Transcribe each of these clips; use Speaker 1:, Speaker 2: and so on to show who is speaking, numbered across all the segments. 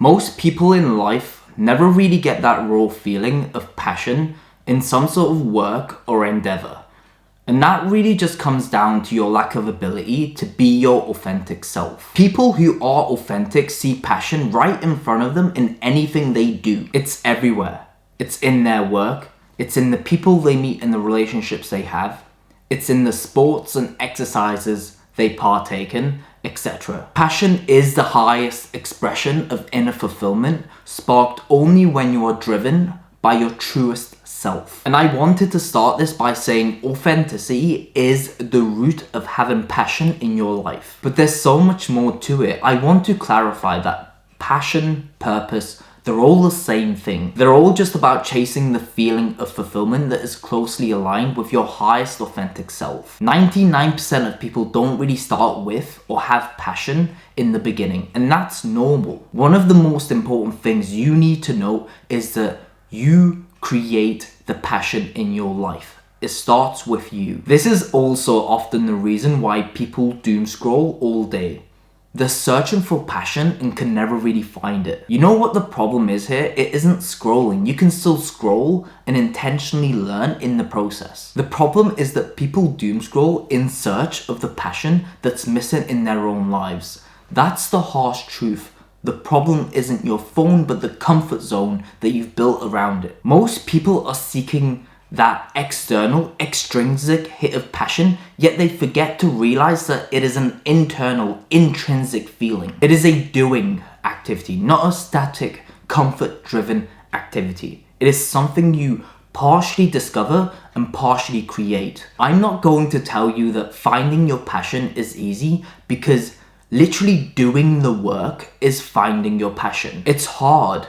Speaker 1: Most people in life never really get that raw feeling of passion in some sort of work or endeavor. And that really just comes down to your lack of ability to be your authentic self. People who are authentic see passion right in front of them in anything they do. It's everywhere. It's in their work. It's in the people they meet and the relationships they have. It's in the sports and exercises they partake in, etc. Passion is the highest expression of inner fulfillment, sparked only when you are driven by your truest self. And I wanted to start this by saying authenticity is the root of having passion in your life. But there's so much more to it. I want to clarify that passion, purpose, they're all the same thing. They're all just about chasing the feeling of fulfillment that is closely aligned with your highest authentic self. 99% of people don't really start with or have passion in the beginning, and that's normal. One of the most important things you need to know is that you create the passion in your life. It starts with you. This is also often the reason why people doom scroll all day. They're searching for passion and can never really find it. You know what the problem is here? It isn't scrolling. You can still scroll and intentionally learn in the process. The problem is that people doom scroll in search of the passion that's missing in their own lives. That's the harsh truth. The problem isn't your phone, but the comfort zone that you've built around it. Most people are seeking that external, extrinsic hit of passion, yet they forget to realize that it is an internal, intrinsic feeling. It is a doing activity, not a static, comfort-driven activity. It is something you partially discover and partially create. I'm not going to tell you that finding your passion is easy, because literally doing the work is finding your passion. It's hard.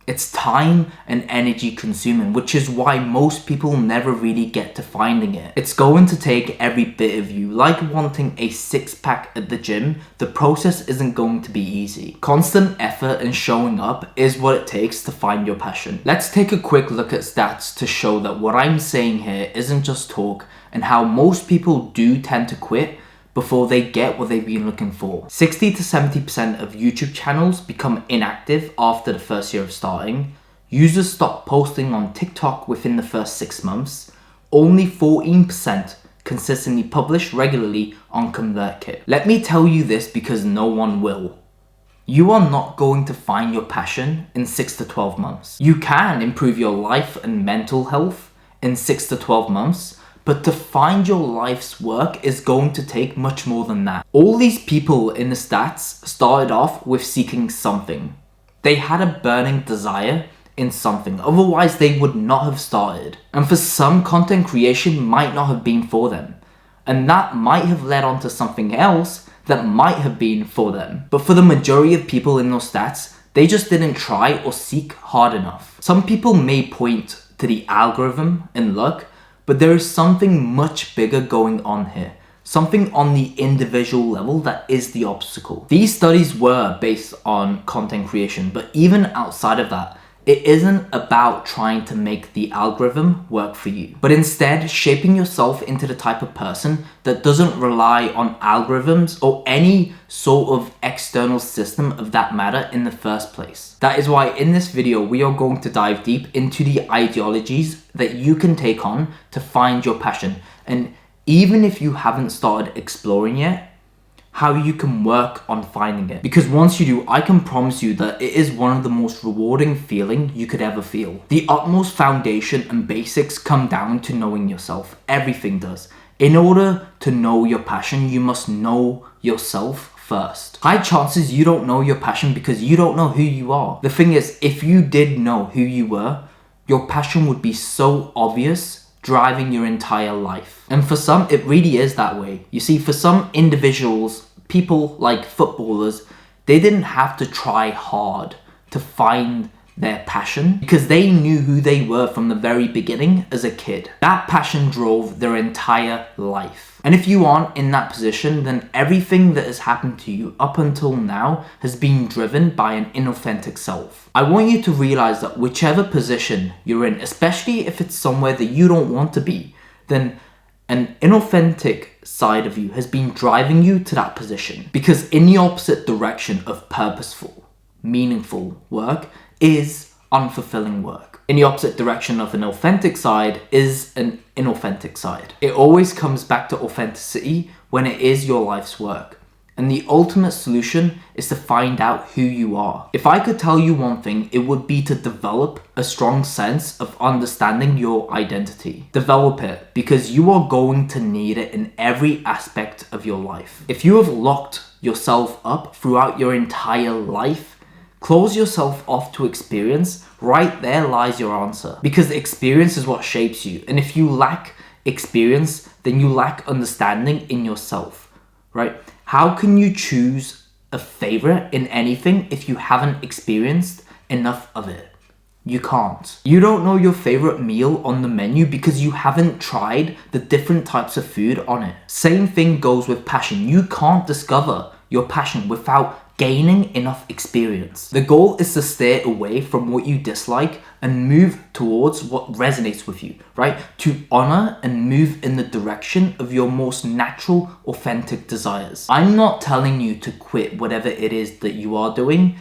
Speaker 1: It's time and energy consuming, which is why most people never really get to finding it. It's going to take every bit of you. Like wanting a six-pack at the gym, the process isn't going to be easy. Constant effort and showing up is what it takes to find your passion. Let's take a quick look at stats to show that what I'm saying here isn't just talk, and how most people do tend to quit before they get what they've been looking for. 60 to 70% of YouTube channels become inactive after the first year of starting. Users stop posting on TikTok within the first 6 months. Only 14% consistently publish regularly on ConvertKit. Let me tell you this because no one will. You are not going to find your passion in 6 to 12 months. You can improve your life and mental health in 6 to 12 months, but to find your life's work is going to take much more than that. All these people in the stats started off with seeking something. They had a burning desire in something, otherwise they would not have started. And for some, content creation might not have been for them. And that might have led on to something else that might have been for them. But for the majority of people in those stats, they just didn't try or seek hard enough. Some people may point to the algorithm and luck, but there is something much bigger going on here. Something on the individual level that is the obstacle. These studies were based on content creation, but even outside of that, it isn't about trying to make the algorithm work for you, but instead shaping yourself into the type of person that doesn't rely on algorithms or any sort of external system of that matter in the first place. That is why in this video, we are going to dive deep into the ideologies that you can take on to find your passion. And even if you haven't started exploring yet, how you can work on finding it. Because once you do, I can promise you that it is one of the most rewarding feelings you could ever feel. The utmost foundation and basics come down to knowing yourself. Everything does. In order to know your passion, you must know yourself first. High chances you don't know your passion because you don't know who you are. The thing is, if you did know who you were, your passion would be so obvious, driving your entire life. And for some, it really is that way. You see, for some individuals, people like footballers, they didn't have to try hard to find their passion because they knew who they were from the very beginning as a kid. That passion drove their entire life. And if you aren't in that position, then everything that has happened to you up until now has been driven by an inauthentic self. I want you to realize that whichever position you're in, especially if it's somewhere that you don't want to be, then an inauthentic side of you has been driving you to that position. Because in the opposite direction of purposeful, meaningful work is unfulfilling work. In the opposite direction of an authentic side is an inauthentic side. It always comes back to authenticity when it is your life's work. And the ultimate solution is to find out who you are. If I could tell you one thing, it would be to develop a strong sense of understanding your identity. Develop it, because you are going to need it in every aspect of your life. If you have locked yourself up throughout your entire life, close yourself off to experience, right there lies your answer. Because experience is what shapes you. And if you lack experience, then you lack understanding in yourself, right? How can you choose a favorite in anything if you haven't experienced enough of it? You can't. You don't know your favorite meal on the menu because you haven't tried the different types of food on it. Same thing goes with passion. You can't discover your passion without gaining enough experience. The goal is to stay away from what you dislike and move towards what resonates with you, right? To honor and move in the direction of your most natural, authentic desires. I'm not telling you to quit whatever it is that you are doing,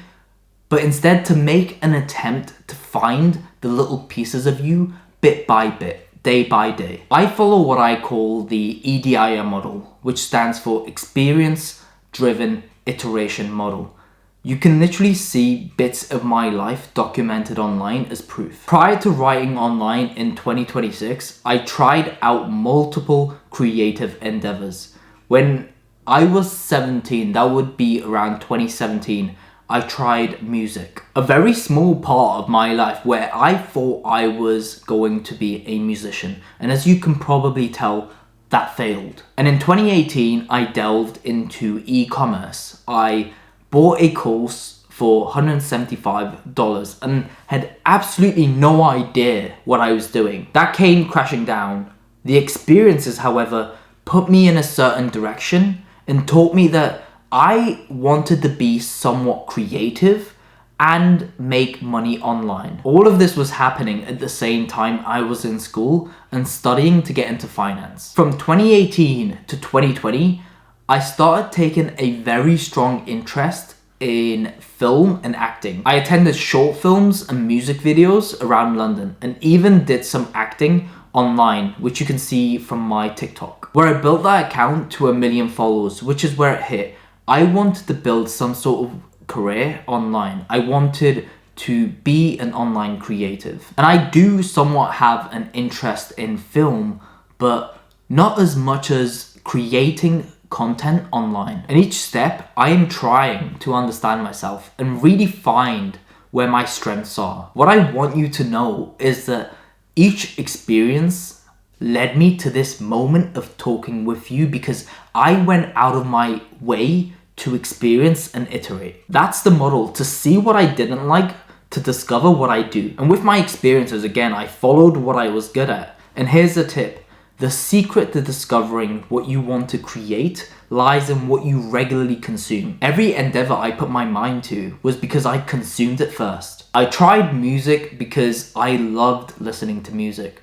Speaker 1: but instead to make an attempt to find the little pieces of you bit by bit, day by day. I follow what I call the EDIM model, which stands for Experience Driven Iteration Model. You can literally see bits of my life documented online as proof. Prior to writing online in 2026, I tried out multiple creative endeavors. When I was 17, that would be around 2017, I tried music. A very small part of my life where I thought I was going to be a musician. And as you can probably tell, that failed. And in 2018, I delved into e-commerce. I bought a course for $175 and had absolutely no idea what I was doing. That came crashing down. The experiences, however, put me in a certain direction and taught me that I wanted to be somewhat creative and make money online. All of this was happening at the same time I was in school and studying to get into finance. From 2018 to 2020, I started taking a very strong interest in film and acting. I attended short films and music videos around London and even did some acting online, which you can see from my TikTok, where I built that account to 1 million followers, which is where it hit. I wanted to build some sort of career online. I wanted to be an online creative. And I do somewhat have an interest in film, but not as much as creating content online. In each step, I am trying to understand myself and really find where my strengths are. What I want you to know is that each experience led me to this moment of talking with you because I went out of my way to experience and iterate. That's the model, to see what I didn't like, to discover what I do. And with my experiences, again, I followed what I was good at. And here's the tip. The secret to discovering what you want to create lies in what you regularly consume. Every endeavor I put my mind to was because I consumed it first. I tried music because I loved listening to music.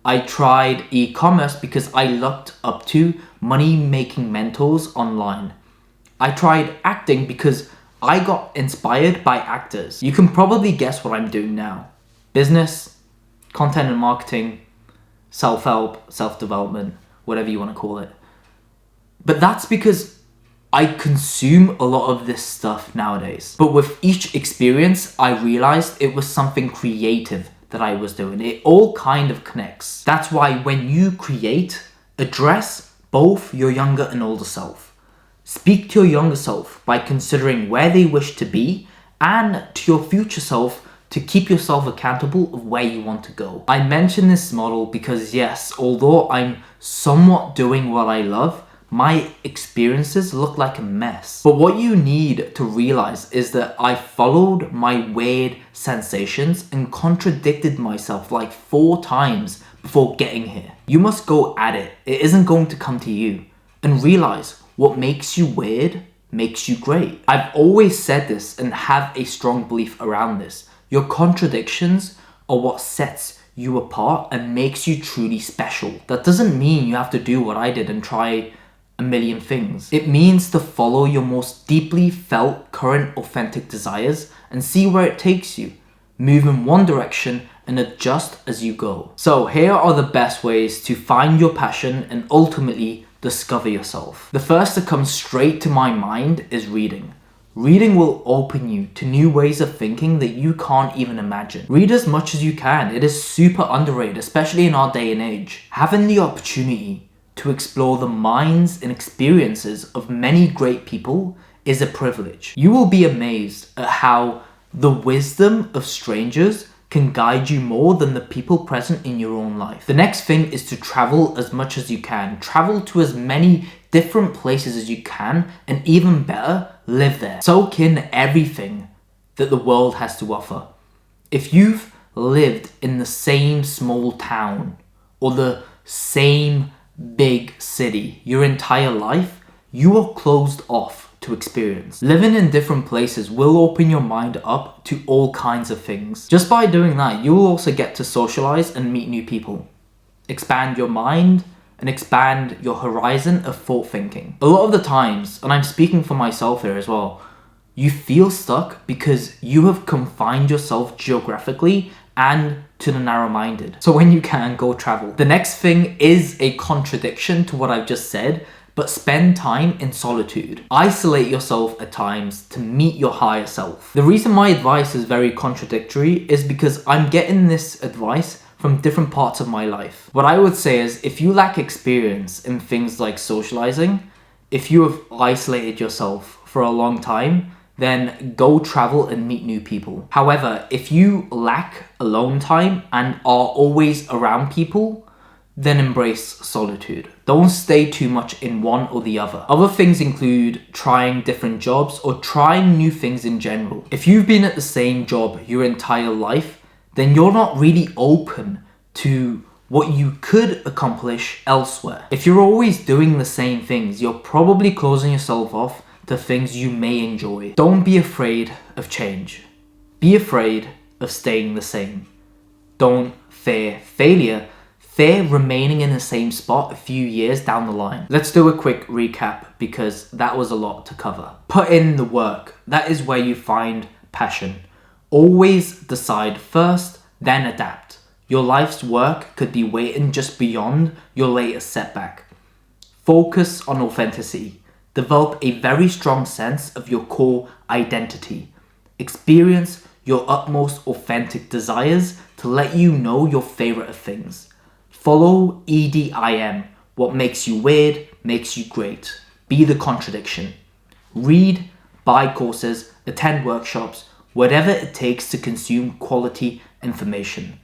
Speaker 1: I tried e-commerce because I looked up to money-making mentors online. I tried acting because I got inspired by actors. You can probably guess what I'm doing now. Business, content and marketing, self-help, self-development, whatever you want to call it. But that's because I consume a lot of this stuff nowadays. But with each experience, I realized it was something creative that I was doing. It all kind of connects. That's why when you create, address both your younger and older self. Speak to your younger self by considering where they wish to be, and to your future self to keep yourself accountable of where you want to go. I mention this model because yes, although I'm somewhat doing what I love, my experiences look like a mess. But what you need to realize is that I followed my weird sensations and contradicted myself like 4 times before getting here. You must go at it. It isn't going to come to you. And realize what makes you weird makes you great. I've always said this and have a strong belief around this. Your contradictions are what sets you apart and makes you truly special. That doesn't mean you have to do what I did and try a million things. It means to follow your most deeply felt current authentic desires and see where it takes you. Move in one direction and adjust as you go. So here are the best ways to find your passion and ultimately discover yourself. The first that comes straight to my mind is reading. Reading will open you to new ways of thinking that you can't even imagine. Read as much as you can. It is super underrated, especially in our day and age. Having the opportunity to explore the minds and experiences of many great people is a privilege. You will be amazed at how the wisdom of strangers can guide you more than the people present in your own life. The next thing is to travel as much as you can. Travel to as many different places as you can, and even better, live there. Soak in everything that the world has to offer. If you've lived in the same small town or the same big city your entire life, you are closed off to experience. Living in different places will open your mind up to all kinds of things. Just by doing that, you will also get to socialize and meet new people, expand your mind, and expand your horizon of thought thinking. A lot of the times, and I'm speaking for myself here as well, you feel stuck because you have confined yourself geographically and to the narrow-minded. So when you can, go travel. The next thing is a contradiction to what I've just said, but spend time in solitude. Isolate yourself at times to meet your higher self. The reason my advice is very contradictory is because I'm getting this advice from different parts of my life. What I would say is, if you lack experience in things like socializing, if you have isolated yourself for a long time, then go travel and meet new people. However, if you lack alone time and are always around people, then embrace solitude. Don't stay too much in one or the other. Other things include trying different jobs or trying new things in general. If you've been at the same job your entire life, then you're not really open to what you could accomplish elsewhere. If you're always doing the same things, you're probably closing yourself off to things you may enjoy. Don't be afraid of change. Be afraid of staying the same. Don't fear failure. Fear remaining in the same spot a few years down the line. Let's do a quick recap because that was a lot to cover. Put in the work. That is where you find passion. Always decide first, then adapt. Your life's work could be waiting just beyond your latest setback. Focus on authenticity. Develop a very strong sense of your core identity. Experience your utmost authentic desires to let you know your favorite of things. Follow EDIM. What makes you weird makes you great. Be the contradiction. Read, buy courses, attend workshops, whatever it takes to consume quality information.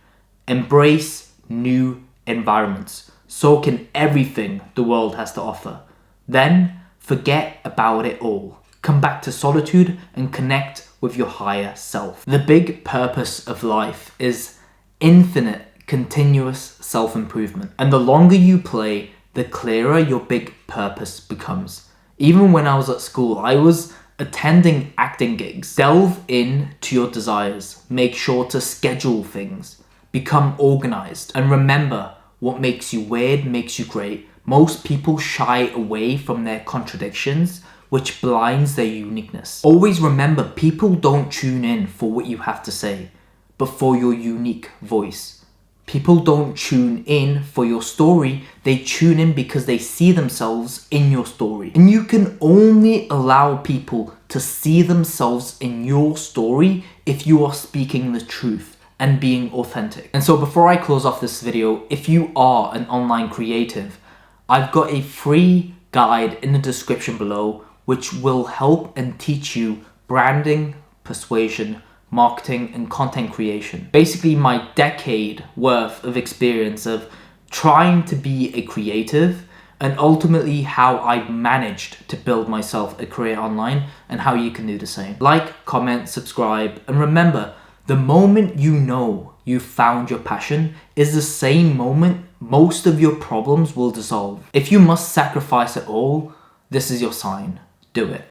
Speaker 1: Embrace new environments. Soak in everything the world has to offer. Then forget about it all. Come back to solitude and connect with your higher self. The big purpose of life is infinite, continuous self-improvement. And the longer you play, the clearer your big purpose becomes. Even when I was at school, I was attending acting gigs. Delve into your desires. Make sure to schedule things. Become organized. And remember, what makes you weird makes you great. Most people shy away from their contradictions, which blinds their uniqueness. Always remember, people don't tune in for what you have to say, but for your unique voice. People don't tune in for your story, they tune in because they see themselves in your story. And you can only allow people to see themselves in your story if you are speaking the truth and being authentic. And so before I close off this video, if you are an online creative, I've got a free guide in the description below which will help and teach you branding, persuasion, marketing, and content creation. Basically my decade worth of experience of trying to be a creative and ultimately how I managed to build myself a career online and how you can do the same. Like, comment, subscribe, and remember, the moment you know you've found your passion is the same moment most of your problems will dissolve. If you must sacrifice it all, this is your sign. Do it.